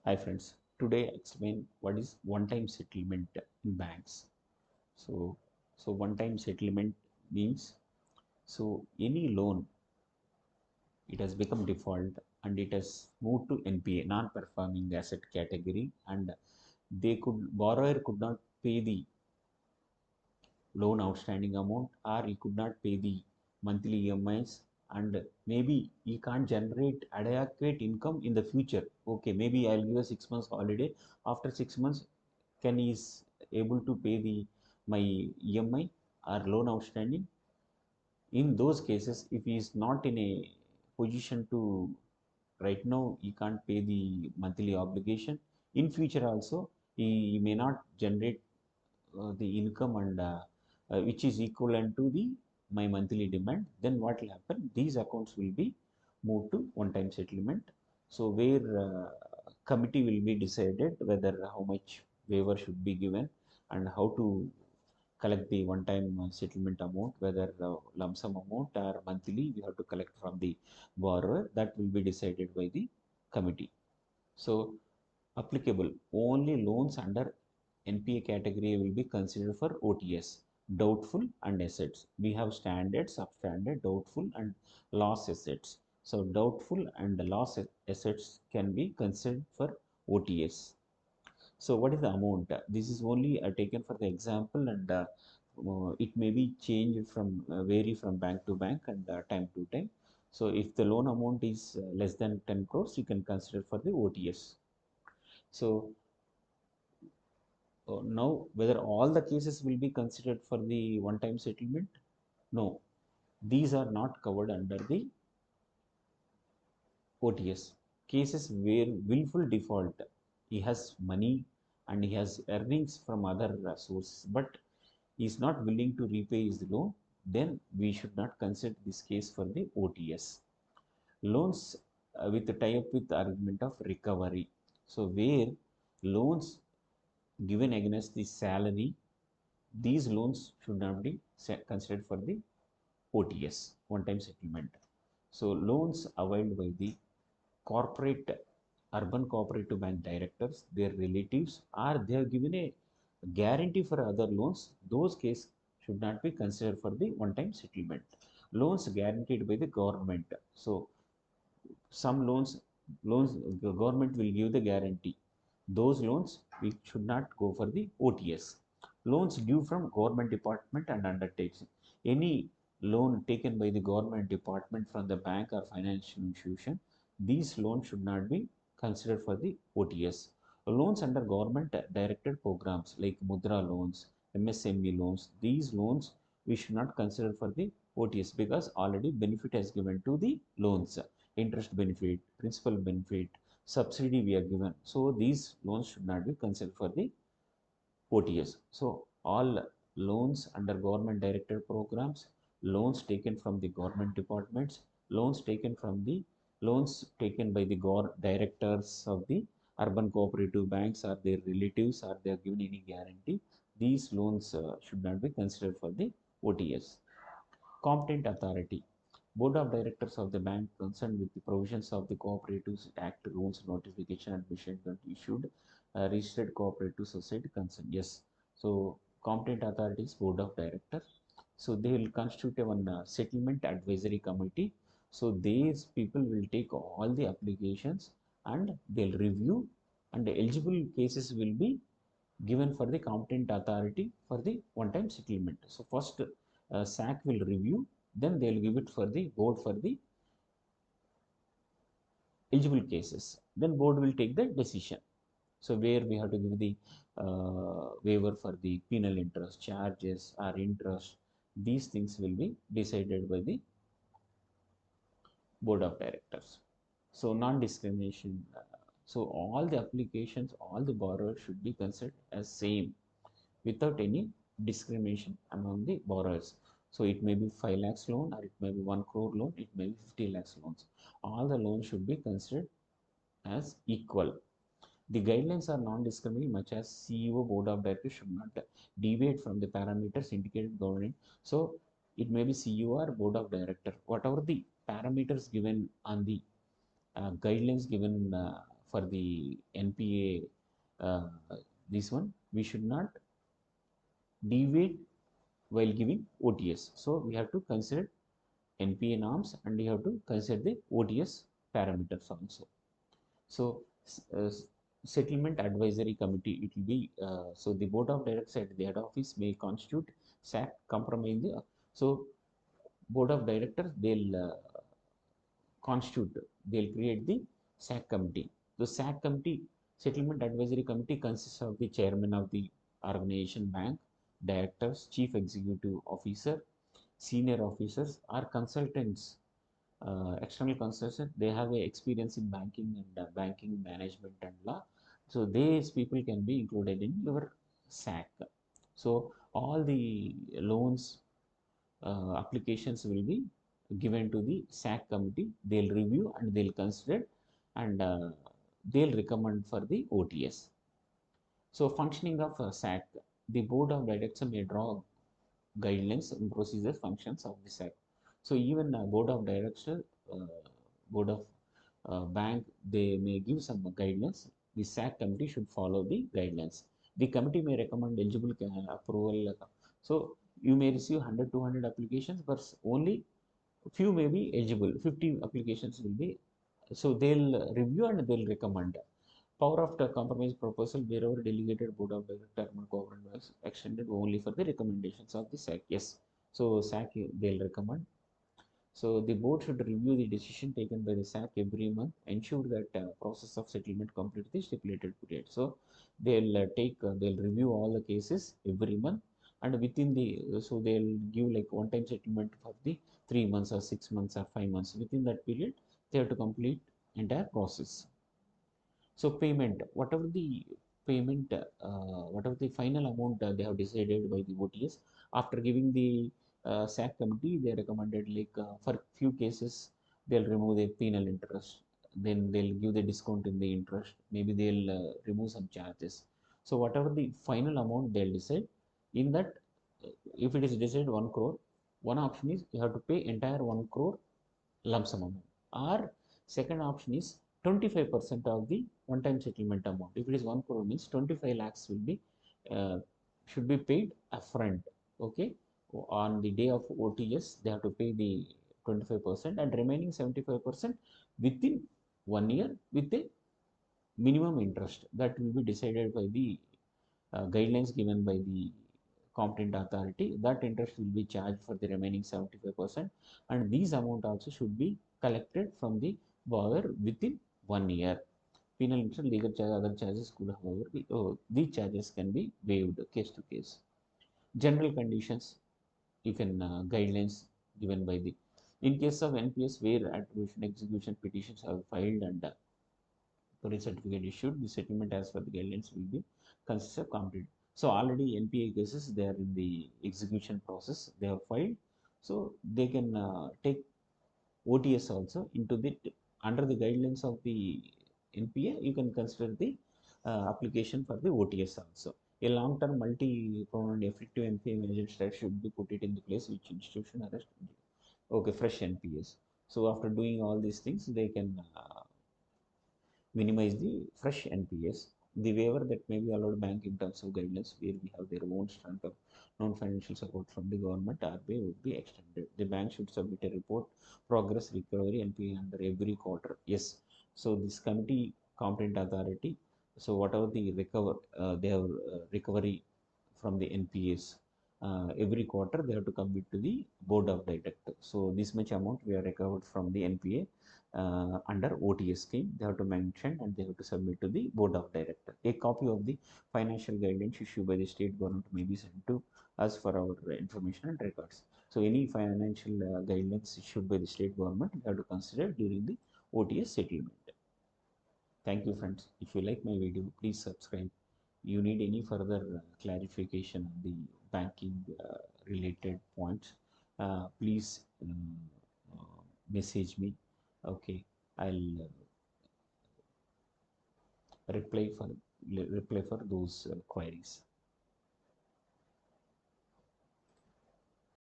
Hi friends, today I explain what is one-time settlement in banks. So, so one-time settlement means any loan it has become default and it has moved to NPA, non-performing asset category, and borrower could not pay the loan outstanding amount, or he could not pay the monthly EMIs, and maybe he can't generate adequate income in the future. Okay, maybe I'll give a 6 months holiday. After 6 months, can he is able to pay the my EMI or loan outstanding? In those cases, if he is not in a position to right now, he can't pay the monthly obligation. In future also, he may not generate the income and which is equivalent to the my monthly demand. Then what will happen? These accounts will be moved to one-time settlement. So where committee will be decided whether how much waiver should be given and how to collect the one-time settlement amount, whether lump sum amount or monthly we have to collect from the borrower. That will be decided by the committee. So applicable only loans under NPA category will be considered for OTS, doubtful and assets. We have standard, substandard, doubtful and loss assets. So doubtful and loss assets can be considered for OTS. So what is the amount? This is only taken for the example, and it may be changed from vary from bank to bank and time to time. So if the loan amount is less than 10 crores, you can consider for the OTS. So now whether all the cases will be considered for the one-time settlement? No, these are not covered under the OTS. Cases where willful default, he has money and he has earnings from other sources, but he is not willing to repay his loan, then we should not consider this case for the OTS. Loans with the tie-up with the argument of recovery. So where loans given against the salary, these loans should not be considered for the OTS, one-time settlement. So loans availed by the corporate, urban cooperative bank directors, their relatives, or they have given a guarantee for other loans, those cases should not be considered for the one-time settlement. Loans guaranteed by the government. So some loans the government will give the guarantee. Those loans we should not go for the OTS. Loans due from government department and undertakes. Any loan taken by the government department from the bank or financial institution, these loans should not be considered for the OTS. Loans under government directed programs like Mudra loans, MSME loans, these loans we should not consider for the OTS because already benefit has given to the loans, interest benefit, principal benefit, subsidy we are given. So these loans should not be considered for the OTS. So all loans under government directed programs, loans taken from the government departments, loans taken by the directors of the urban cooperative banks or their relatives or they are given any guarantee. These loans should not be considered for the OTS. Competent authority. Board of Directors of the bank concerned with the provisions of the Cooperatives Act rules notification and mission issued registered cooperative society concerned. Yes. So competent authorities Board of Directors. So they will constitute a one settlement advisory committee. So these people will take all the applications and they'll review and the eligible cases will be given for the competent authority for the one-time settlement. So first SAC will review, then they'll give it for the board for the eligible cases. Then board will take the decision. So where we have to give the waiver for the penal interest, charges or interest, these things will be decided by the board of directors. So non-discrimination. So all the applications, all the borrowers should be considered as same without any discrimination among the borrowers. So it may be 5 lakhs loan or it may be 1 crore loan, it may be 50 lakhs loans. All the loans should be considered as equal. The guidelines are non-discriminating much as CEO board of directors should not deviate from the parameters indicated government. So it may be CEO or board of director. Whatever the parameters given on the guidelines given for the NPA, this one, we should not deviate while giving OTS. So we have to consider NPA norms and you have to consider the OTS parameters also. So settlement advisory committee, it will be so the board of directors at the head office may constitute SAC compromise. So board of directors, they'll create the SAC committee. The SAC committee, settlement advisory committee, consists of the chairman of the organization, bank, directors, chief executive officer, senior officers, or consultants, external consultants. They have a experience in banking and banking management and law. So these people can be included in your SAC. So all the loans applications will be given to the SAC committee. They'll review and they'll consider and they'll recommend for the OTS. So functioning of SAC, the board of directors may draw guidelines and procedures functions of the SAC. So even board of directors, uh, board of bank, they may give some guidelines. The SAC committee should follow the guidelines. The committee may recommend eligible approval. So you may receive 100, 200 applications, but only few may be eligible. 50 applications will be. So they'll review and they'll recommend. Power of the compromise proposal wherever delegated board of director and government was extended only for the recommendations of the SAC. Yes. So SAC they'll recommend. So the board should review the decision taken by the SAC every month, ensure that process of settlement complete the stipulated period. So they'll review all the cases every month, and within so they'll give like one-time settlement for the 3 months or 6 months or 5 months. Within that period, they have to complete entire process. So payment, whatever the final amount they have decided by the OTS, after giving the SAC committee, they recommended like for few cases they'll remove the penal interest, then they'll give the discount in the interest, maybe they'll remove some charges. So whatever the final amount they'll decide, in that if it is decided 1 crore, one option is you have to pay entire 1 crore lump sum amount, or second option is 25% of the one-time settlement amount. If it is 1 crore means 25 lakhs will be uh, should be paid upfront. Okay, on the day of OTS they have to pay the 25% and remaining 75% within 1 year with a minimum interest that will be decided by the guidelines given by the competent authority. That interest will be charged for the remaining 75%, and these amount also should be collected from the borrower within 1 year. Penal interest, legal charge, other charges could however be, these charges can be waived case to case. General conditions, you can guidelines given by the, in case of NPS where attribution execution petitions are filed and police certificate issued, the settlement as per the guidelines will be considered complete. So already NPA cases, they are in the execution process, they have filed, so they can take OTS also into the, under the guidelines of the NPA, you can consider the application for the OTS also. A long-term multi-pronged effective NPA management strategy should be put it in the place which institution arrest. Okay, fresh NPS. So after doing all these things, they can minimize the fresh NPS. The waiver that may be allowed bank in terms of guidelines where we have their own strength of non-financial support from the government, RBI would be extended. The bank should submit a report, progress, recovery, NPA under every quarter. Yes. So this committee, competent authority, so whatever the they have recovery from the NPAs. Every quarter they have to commit to the board of directors. So this much amount we are recovered from the NPA under OTS scheme. They have to mention and they have to submit to the board of directors. A copy of the financial guidance issued by the state government may be sent to us for our information and records. So any financial guidelines issued by the state government we have to consider during the OTS settlement. Thank you friends. If you like my video, please subscribe. You need any further clarification on the banking related points, please message me. Okay, I'll reply for reply for those queries.